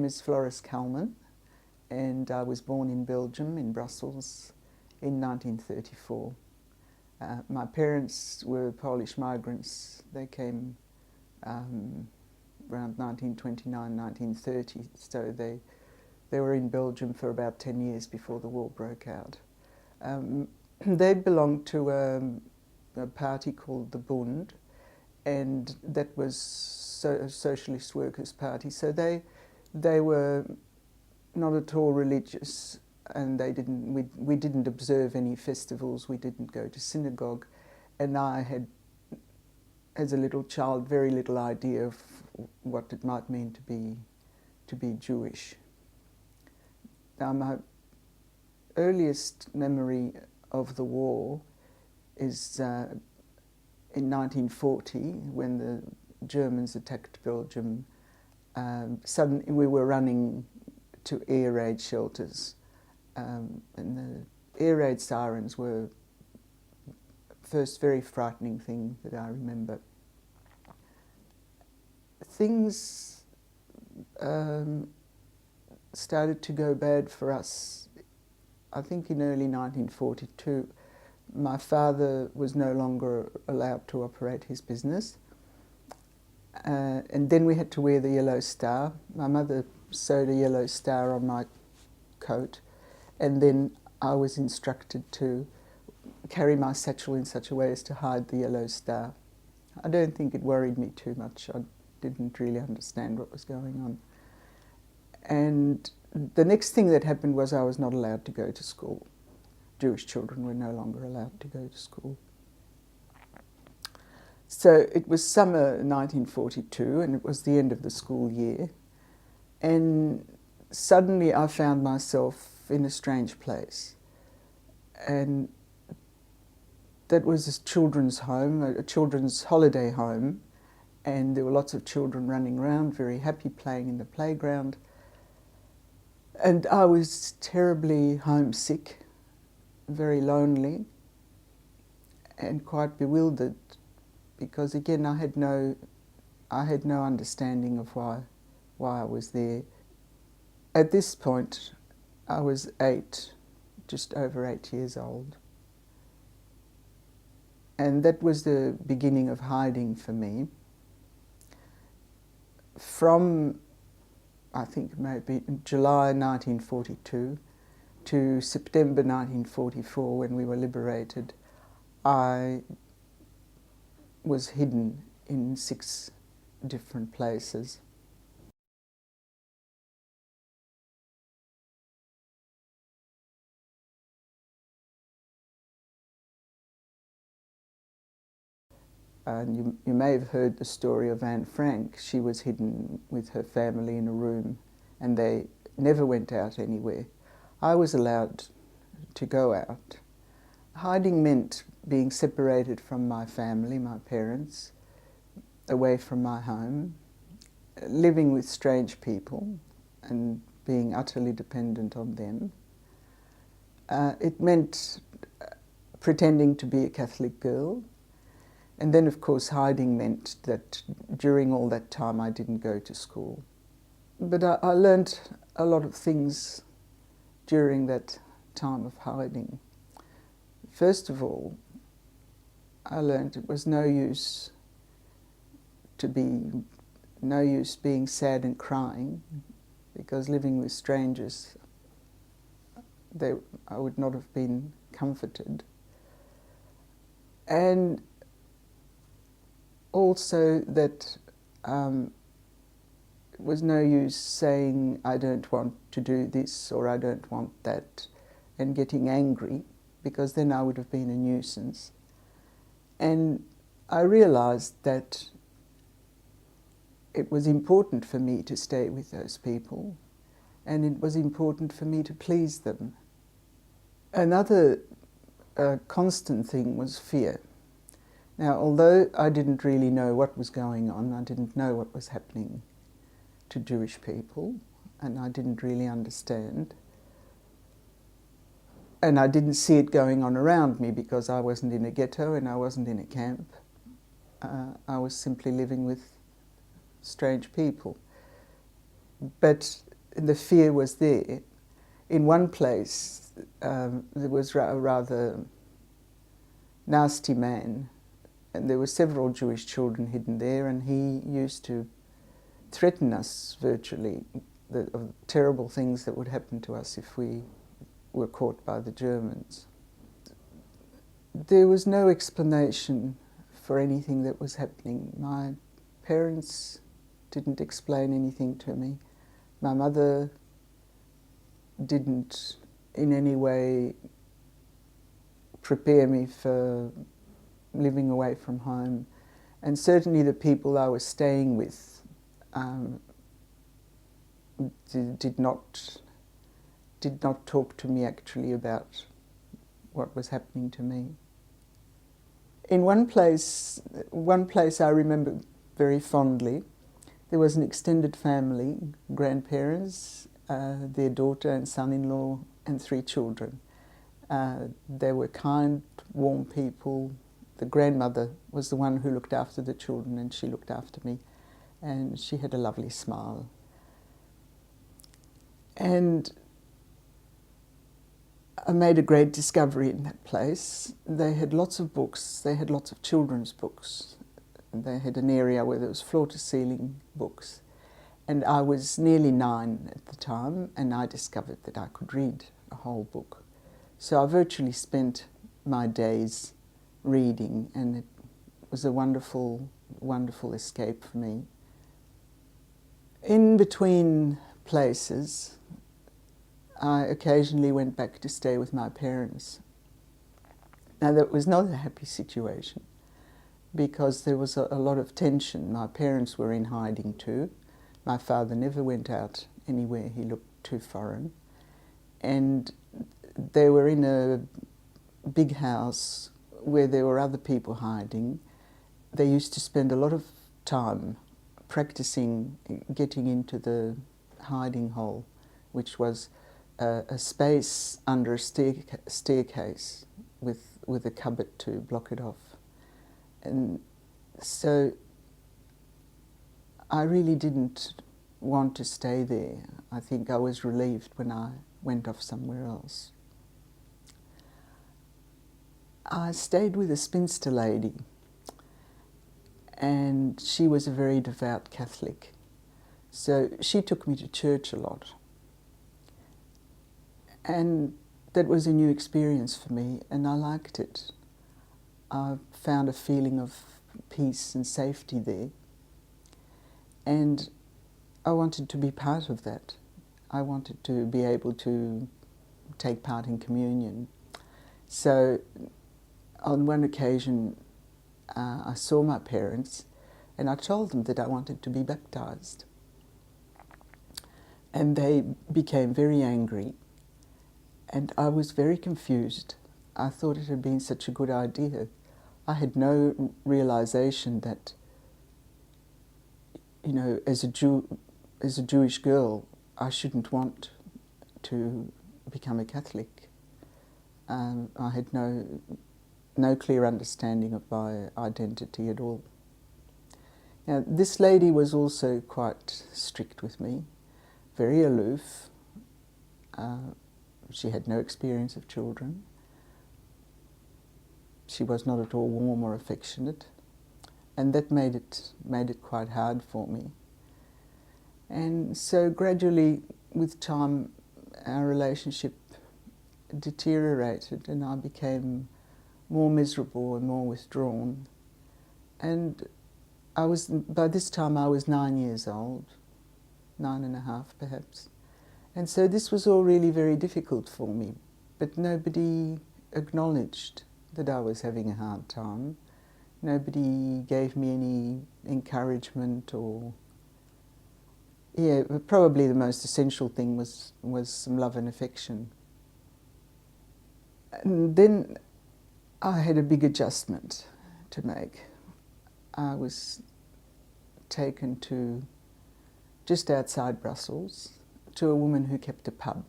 name is Floris Kalman, and I was born in Belgium, in Brussels, in 1934. My parents were Polish migrants. They came around 1929, 1930, so they were in Belgium for about 10 years before the war broke out. They belonged to a party called the Bund, and that was a socialist workers' party. So they were not at all religious, and we didn't observe any festivals. We didn't go to synagogue, and I had, as a little child, very little idea of what it might mean to be Jewish. Now, my earliest memory of the war is in 1940, when the Germans attacked Belgium. Suddenly we were running to air raid shelters, and the air raid sirens were the first very frightening thing that I remember. Things started to go bad for us, I think, in early 1942. My father was no longer allowed to operate his business, and then we had to wear the yellow star. My mother sewed a yellow star on my coat, and then I was instructed to carry my satchel in such a way as to hide the yellow star. I don't think it worried me too much. I didn't really understand what was going on. And the next thing that happened was I was not allowed to go to school. Jewish children were no longer allowed to go to school. So it was summer 1942, and it was the end of the school year, and suddenly I found myself in a strange place. And that was a children's home, a children's holiday home, and there were lots of children running around, very happy, playing in the playground. And I was terribly homesick, very lonely, and quite bewildered, because again I had no understanding of why I was there. At this point I was just over 8 years old, and that was the beginning of hiding for me. From, I think maybe July 1942 to September 1944, when we were liberated, I was hidden in 6 different places. And you may have heard the story of Anne Frank. She was hidden with her family in a room, and they never went out anywhere. I was allowed to go out. Hiding meant being separated from my family, my parents, away from my home, living with strange people and being utterly dependent on them. It meant pretending to be a Catholic girl. And then, of course, hiding meant that during all that time I didn't go to school. But I learned a lot of things during that time of hiding. First of all, I learned it was no use being sad and crying, because living with strangers, I would not have been comforted. And also that it was no use saying I don't want to do this or I don't want that and getting angry, because then I would have been a nuisance. And I realized that it was important for me to stay with those people, and it was important for me to please them. Another constant thing was fear. Now, although I didn't really know what was going on, I didn't know what was happening to Jewish people, and I didn't really understand. And I didn't see it going on around me, because I wasn't in a ghetto and I wasn't in a camp. I was simply living with strange people. But the fear was there. In one place, there was a rather nasty man, and there were several Jewish children hidden there, and he used to threaten us virtually of terrible things that would happen to us if we were caught by the Germans. There was no explanation for anything that was happening. My parents didn't explain anything to me. My mother didn't in any way prepare me for living away from home. And certainly the people I was staying with did not talk to me actually about what was happening to me. In one place I remember very fondly. There was an extended family, grandparents, their daughter and son-in-law, and 3 children. They were kind, warm people. The grandmother was the one who looked after the children, and she looked after me, and she had a lovely smile. And I made a great discovery in that place. They had lots of books. They had lots of children's books. They had an area where there was floor-to-ceiling books. And I was nearly 9 at the time, and I discovered that I could read a whole book. So I virtually spent my days reading, and it was a wonderful, wonderful escape for me. In between places, I occasionally went back to stay with my parents. Now, that was not a happy situation because there was a lot of tension. My parents were in hiding too. My father never went out anywhere. He looked too foreign. And they were in a big house where there were other people hiding. They used to spend a lot of time practicing getting into the hiding hole, which was a space under a staircase with a cupboard to block it off. And so I really didn't want to stay there. I think I was relieved when I went off somewhere else. I stayed with a spinster lady, and she was a very devout Catholic. So she took me to church a lot. And that was a new experience for me, and I liked it. I found a feeling of peace and safety there. And I wanted to be part of that. I wanted to be able to take part in communion. So on one occasion, I saw my parents, and I told them that I wanted to be baptized. And they became very angry, and I was very confused. I thought it had been such a good idea. I had no realization that, you know, as a Jewish girl, I shouldn't want to become a Catholic. I had no clear understanding of my identity at all. Now, this lady was also quite strict with me, very aloof. She had no experience of children. She was not at all warm or affectionate, and that made it quite hard for me. And so gradually, with time, our relationship deteriorated, and I became more miserable and more withdrawn. And by this time I was 9 years old, 9.5 perhaps. And so this was all really very difficult for me, but nobody acknowledged that I was having a hard time. Nobody gave me any encouragement or... Yeah, probably the most essential thing was some love and affection. And then I had a big adjustment to make. I was taken to just outside Brussels to a woman who kept a pub.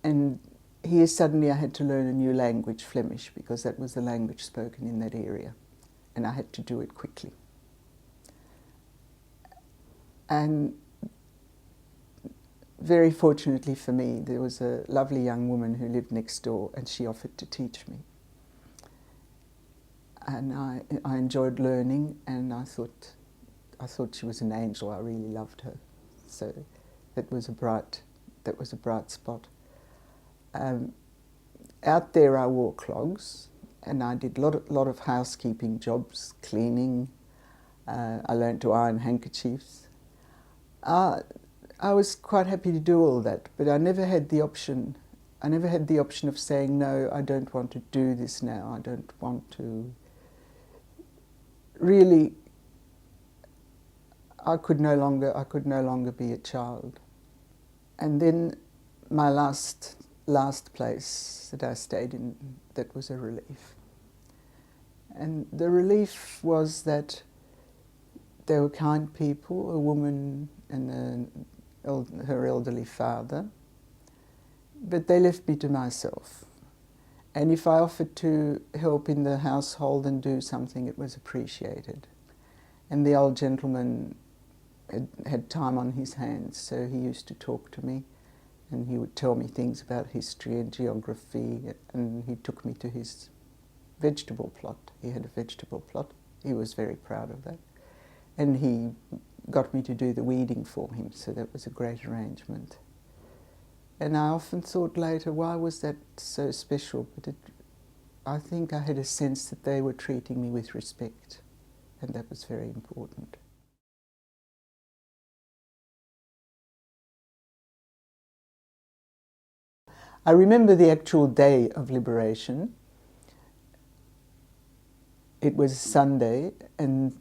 And here suddenly I had to learn a new language, Flemish, because that was the language spoken in that area. And I had to do it quickly. And very fortunately for me, there was a lovely young woman who lived next door, and she offered to teach me. And I enjoyed learning, and I thought she was an angel. I really loved her. So that was a bright spot. Out there I wore clogs, and I did a lot of housekeeping jobs, cleaning. I learned to iron handkerchiefs. I was quite happy to do all that, but I never had the option. I never had the option of saying, no, I don't want to do this now. I don't want to. Really, I could no longer be a child. And then my last place that I stayed in, that was a relief. And the relief was that they were kind people, a woman and her elderly father, but they left me to myself. And if I offered to help in the household and do something, it was appreciated. And the old gentleman had time on his hands, so he used to talk to me, and he would tell me things about history and geography, and he took me to his vegetable plot. He had a vegetable plot. He was very proud of that. And he got me to do the weeding for him, so that was a great arrangement. And I often thought later, why was that so special? But I think I had a sense that they were treating me with respect, and that was very important. I remember the actual day of liberation. It was Sunday, and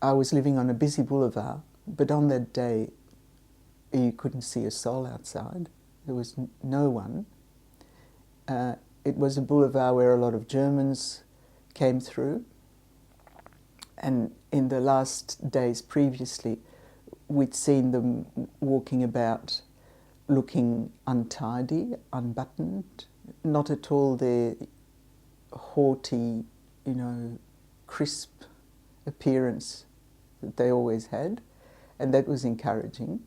I was living on a busy boulevard, but on that day you couldn't see a soul outside. There was no one. It was a boulevard where a lot of Germans came through, and in the last days previously we'd seen them walking about looking untidy, unbuttoned, not at all their haughty, crisp appearance that they always had, and that was encouraging.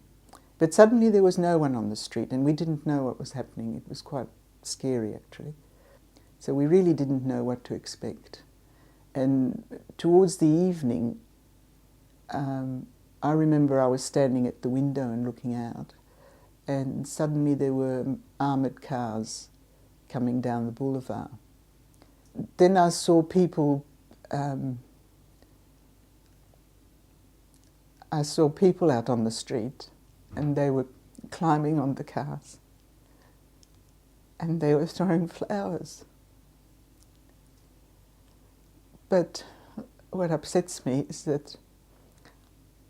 But suddenly there was no one on the street, and we didn't know what was happening. It was quite scary, actually. So we really didn't know what to expect. And towards the evening, I remember I was standing at the window and looking out, and suddenly there were armoured cars coming down the boulevard. Then I saw people out on the street, and they were climbing on the cars, and they were throwing flowers. But what upsets me is that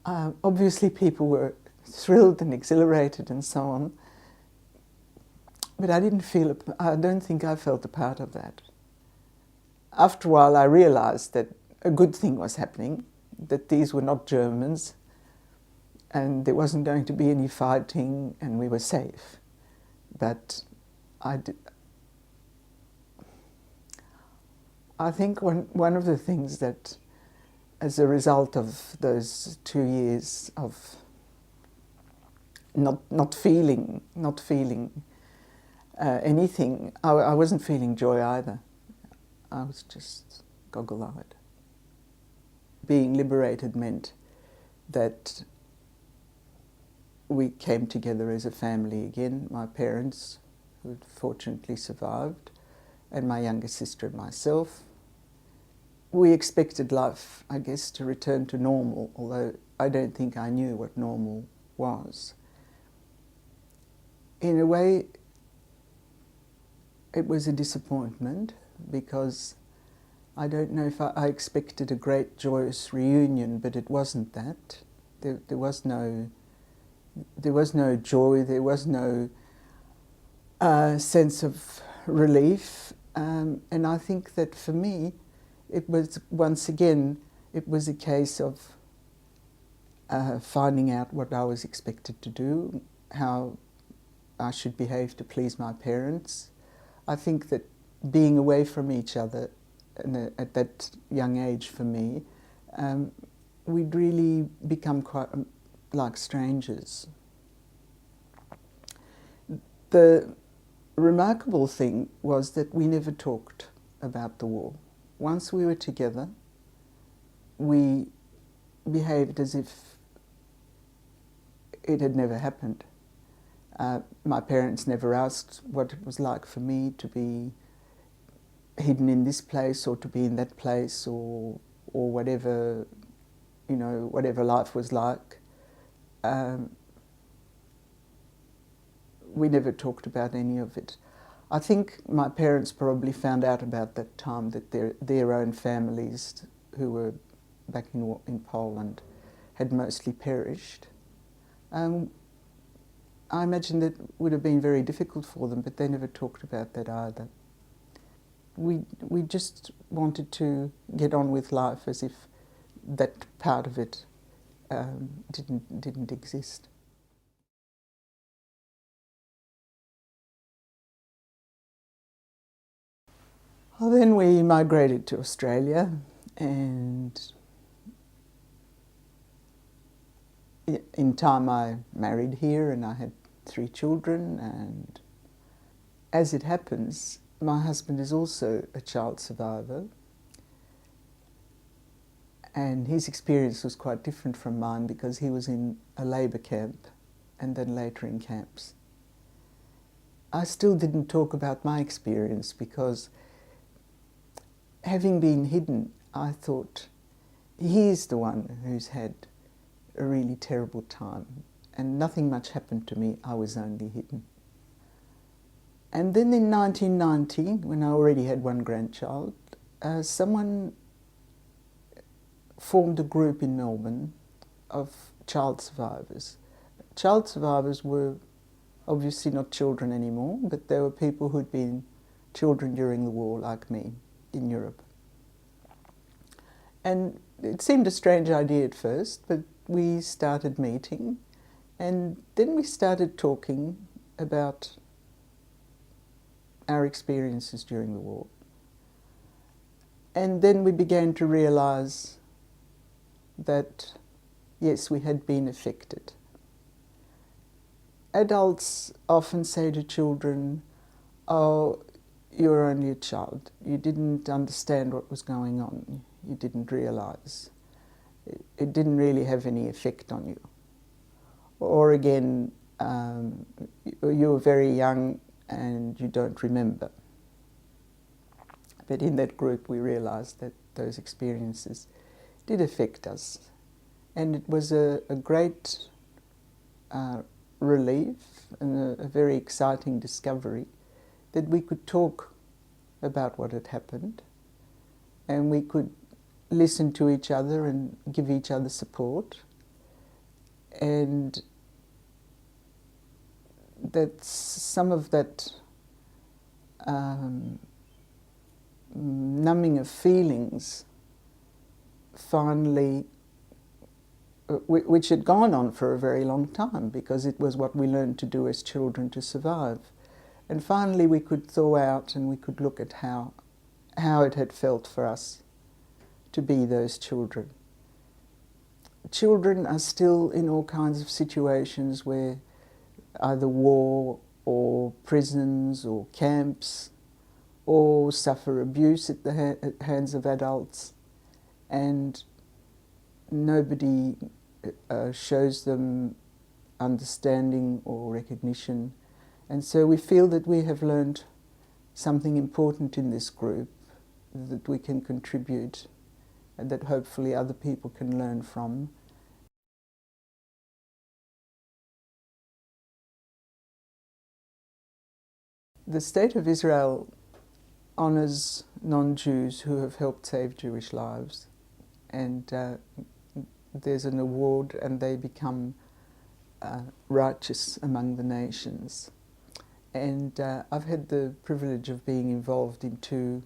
obviously people were thrilled and exhilarated and so on, but I don't think I felt a part of that. After a while I realised that a good thing was happening, that these were not Germans, and there wasn't going to be any fighting, and we were safe. But I think one of the things that, as a result of those 2 years of not feeling anything, I wasn't feeling joy either. I was just goggle-eyed. Being liberated meant that we came together as a family again, my parents, who fortunately survived, and my younger sister and myself. We expected life, I guess, to return to normal, although I don't think I knew what normal was. In a way, it was a disappointment, because I don't know if I expected a great joyous reunion, but it wasn't that. There was no joy, there was no sense of relief, and I think that for me it was, once again, it was a case of finding out what I was expected to do, how I should behave to please my parents. I think that being away from each other at that young age for me, we'd really become like strangers. The remarkable thing was that we never talked about the war. Once we were together, we behaved as if it had never happened. My parents never asked what it was like for me to be hidden in this place or to be in that place, or whatever, you know, whatever life was like. We never talked about any of it. I think my parents probably found out about that time that their own families who were back in Poland had mostly perished. I imagine that would have been very difficult for them, but they never talked about that either. We just wanted to get on with life as if that part of it didn't exist. Well, then we migrated to Australia, and in time I married here and I had 3 children, and as it happens, my husband is also a child survivor, and his experience was quite different from mine because he was in a labour camp and then later in camps. I still didn't talk about my experience because, having been hidden, I thought, he's the one who's had a really terrible time, and nothing much happened to me, I was only hidden. And then in 1990, when I already had 1 grandchild, someone formed a group in Melbourne of child survivors. Child survivors were obviously not children anymore, but they were people who'd been children during the war, like me, in Europe. And it seemed a strange idea at first, but we started meeting, and then we started talking about our experiences during the war. And then we began to realise that, yes, we had been affected. Adults often say to children, "Oh, you're only a child. You didn't understand what was going on. You didn't realise. It didn't really have any effect on you." Or again, you were very young and you don't remember. But in that group we realised that those experiences did affect us. And it was a great relief and a very exciting discovery that we could talk about what had happened, and we could listen to each other and give each other support, and that some of that numbing of feelings finally, which had gone on for a very long time because it was what we learned to do as children to survive. And finally we could thaw out and we could look at how it had felt for us to be those children. Children are still in all kinds of situations where either war or prisons or camps, or suffer abuse at the hands of adults, and nobody shows them understanding or recognition. And so we feel that we have learned something important in this group that we can contribute and that hopefully other people can learn from. The State of Israel honours non-Jews who have helped save Jewish lives, and there's an award and they become righteous among the nations. And I've had the privilege of being involved in 2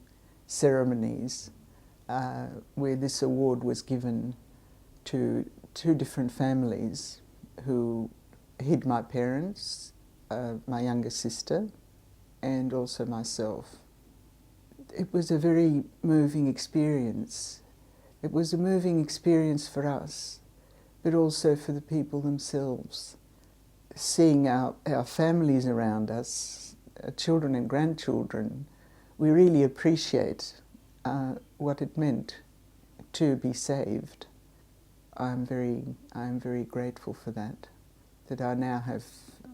ceremonies where this award was given to 2 different families who hid my parents, my younger sister, and also myself. It was a very moving experience. It was a moving experience for us, but also for the people themselves. Seeing our families around us, children and grandchildren, we really appreciate what it meant to be saved. I'm very grateful for that. That I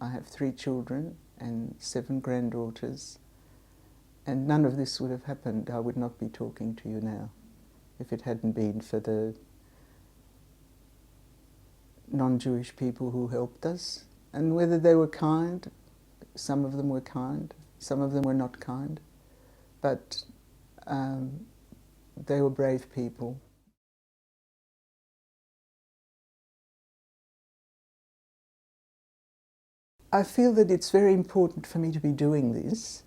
have 3 children and 7 granddaughters, and none of this would have happened. I would not be talking to you now if it hadn't been for the non-Jewish people who helped us. And whether they were kind, some of them were kind, some of them were not kind, but they were brave people. I feel that it's very important for me to be doing this.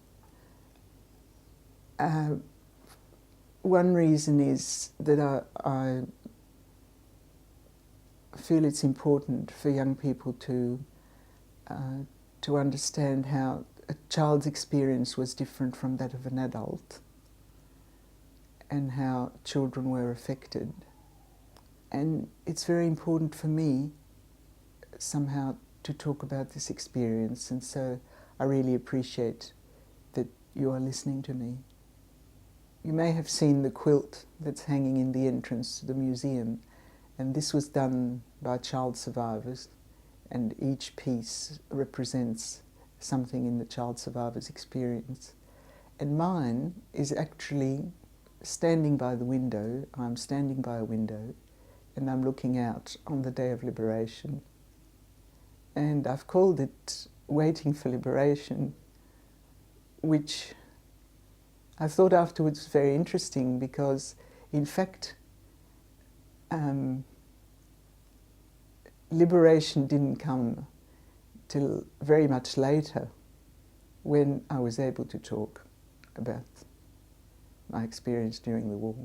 One reason is that I feel it's important for young people to understand how a child's experience was different from that of an adult, and how children were affected. And it's very important for me somehow to talk about this experience, and so I really appreciate that you are listening to me. You may have seen the quilt that's hanging in the entrance to the museum, and this was done by child survivors, and each piece represents something in the child survivor's experience. And mine is actually standing by the window. I'm standing by a window and I'm looking out on the day of liberation. And I've called it Waiting for Liberation, which I thought afterwards was very interesting because, in fact, liberation didn't come till very much later, when I was able to talk about my experience during the war.